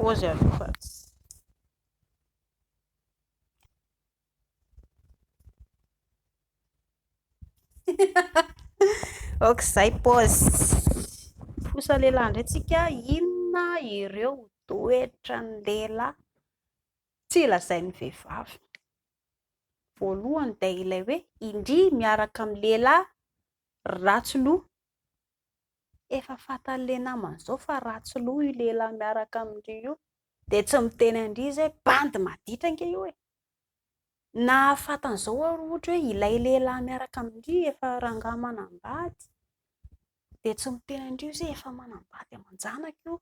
pause aloha fa ok zay pause fosa lehilahy indray tsika inona ireo toetra ny lehilahy tsy lazain'ny vehivavy voalohany dia ilay hoe indri miaraka amin'ny lehilahy ratsy loha efa fantan'le namany zao fa ratsy loha io lehilahy miaraka amindry io dia tsy miteny andry izy hoe bandy maditra ange io e na fantan'izao ary ohatra hoe ilay lehilahy miaraka amindry efa rangahy manambady dia tsy miteny andry izy efa manambady aman-janaka io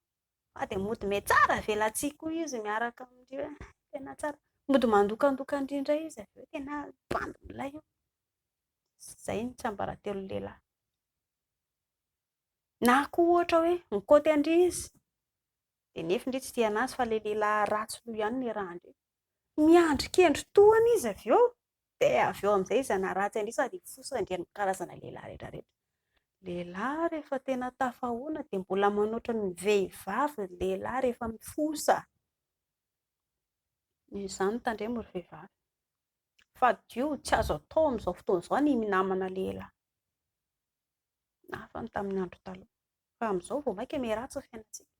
fa dia mody me tsara velantsika koa izy miaraka amindry hoe tena tsara mody mandokandoka indrindra izy avy eo tena bandy milay io zay ny tsiambaratelo lehilahy na koa ohatra hoe mikaoty andry izy dia nefa indray tsy tia anazy fa ilay lehilahy ratsy loha ihany ny rahany miandry-kendry tohany izy avy eo dia avy eo amin'izay izy anaratsy andry sady fosa indreny karazana lehilahy rehetrarehetra lehilahy rehefa tena tafahoana dia mbola manoatra ny vehivavy ny lehilahy rehefa mifosa izany tandremo ry vehivavy fa dio tsy azo atao amin'izao fotoana izao ny minamana lehilahy na fa ny tamin'ny andro taloha fa amin'izao vao maika miaratsy ny fiainantsika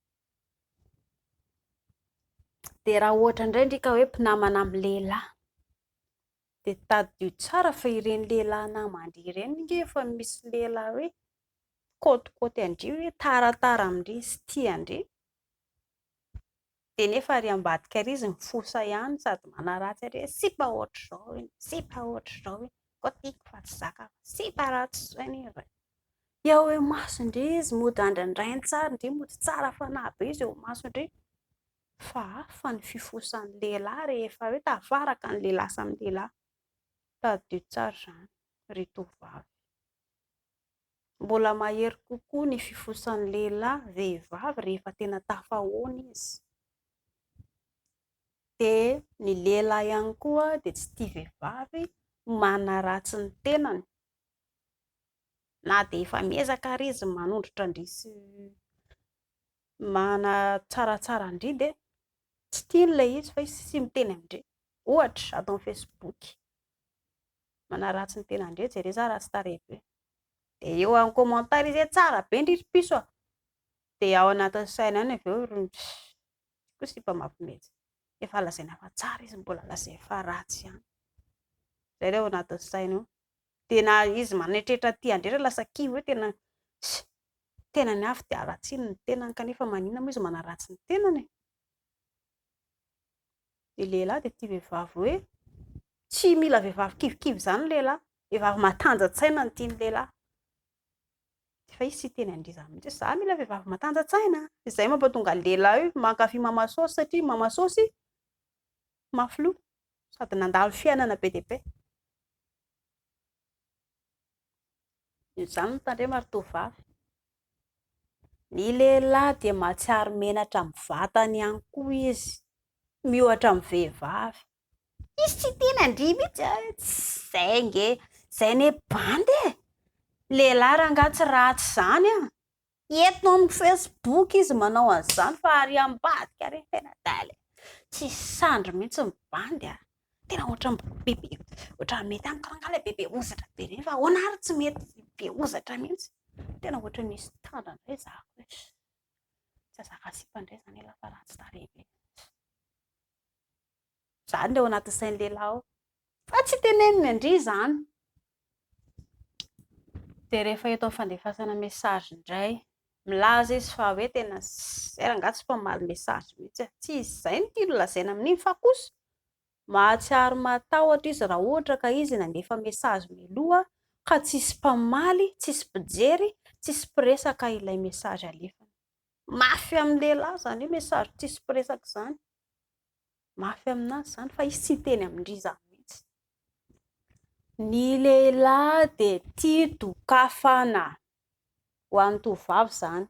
dia raha ohatra indray ndrika hoe mpinamana amin'ny lehilahy dia taddio tsara fa ireny lehilahy namandry ireny nge efa misy lehilahy hoe kaotikaoty andry hoe taratara amindry sy tia andry dia nefa ary ambadika ary izy mifosa ihany sady manaratsy ary sipa ohatr'izao iny sipa ohatr'izao iny kotiako fa tsy zaka sipa ratsy izay ny ray eo hoe masondry izy mody andrandrainy tsara indry mody tsara fanahy be izy eo masondry fa ny fifosan'ny lehilahy rehefa hoe tafaraka ny lehilahy samy lehilahy taddio tsara izany ry tovovavy mbola mahery kokoa ny fifosan'ny lehilahy vehivavy rehefa tena tafahoana izy dia ny lehilahy ihany koa dia tsy tia vehivavy manaratsy ny tenany na dia efa miezaka ary izy manondrotra andrisy mana tsaratsara andry dia tsy tia n'ilay izy fa izy sy miteny amindry ohatra ato amin'ny Facebook manaratsy ny tena andry jereo za ratsy tarehy be dia eo amin'ny commentaire izy tsara be indrindra piso dia ao anatin'ny saina any avy eo koa sipa mampimetsy efa lazaina fa tsara izy mbola lazaina fa ratsy ihany izay ilay ao anatin'ny saina io dia na izy manetretra tia andrera lasa kivy hoe tena ny afy dia aratsiny ny tenany kanefa maninona moa izy manaratsy ny tenany dia lehilahy dia tia vehivavy hoe tsy mila vehivavy kivikivy izany lehilahy vehivavy matanjatsaina ny tiany lehilahy fa izy sy teny andry mihitsy za mila vehivavy matanjatsaina izay mampatonga lehilahy io mankafy mamasosy satria mamasosy mafiloha sady nandalo fiainana be dia be izany mitandrema ry tovovavy ny lehilahy dia mahatsiaro menatra amin'ny vatany ihany koa izy miohatra amin'ny vehivavy izy tsy teny andry mihitsy izay nge izay ne bandy e lehilahy rangahy tsy ratsy izany entina amin'ny Facebook izy manao an'izany fa ary ambadika ary tena daly tsy sandry mihitsy ny bandy tena ohatra bebe ohatra mety amiko rangahy ilay bebe ozatra be ireny fa ahoana ary tsy mety be ozatra mihitsy tena ohatra misy tandra indray zako hoe tsy azaka sipa indray izany lehilahy fa ratsy tarehy be izany ilay ao anatin'ny sain'ny lehilahy ao fa tsy teneniny andry izany dia rehefa eto amin'ny fandefasana mesazy indray milaza izy fa hoe tena izay rangahy tsy mpamaly mesazy mihitsy tsy izay no tiany lazaina amin'iny fa kosa mahatsiaro matahotra izy raha ohatra ka izy nandefa mesazy mialoha ka tsisy mpamaly tsisy mpijery tsisy mpiresaka ilay mesazy alefany mafy amin'ny lehilahy izany hoe mesazy tsisy mpiresaka izany mafy aminazy izany fa izy tsy teny amindry izany mihitsy ny lehilahy dia tia dokafana ho an'ny tovovavy izany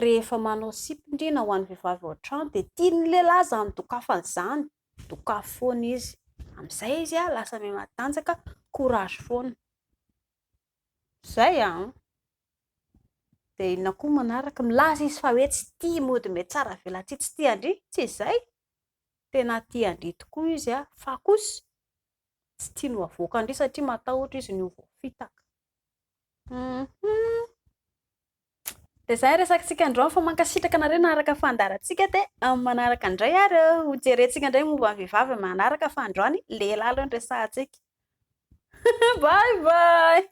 rehefa manao sipindriana ho an'ny vehivavy ao an-trano dia tia ny lehilahy izany dokafana izany dokafy foana izy amin'izay izy lasa miha matanjaka courage foana izay dia inona koa manaraka, milaza izy fa hoe tsy tia mody mety tsara velatsihy, tsy tia andry, tsy izay, tena tia andry tokoa izy fa kosa tsy tia ny havoaka andry satria matahotra izy ny ho voafitaka. Dia izay resakantsika androany fa mankasitraka anareo naharaka fandaharantsika dia amin'ny manaraka indray ary ho jerentsika indray momba ny vehivavy manaraka fa androany lehilahy aloha ny resahantsika. Bye bye.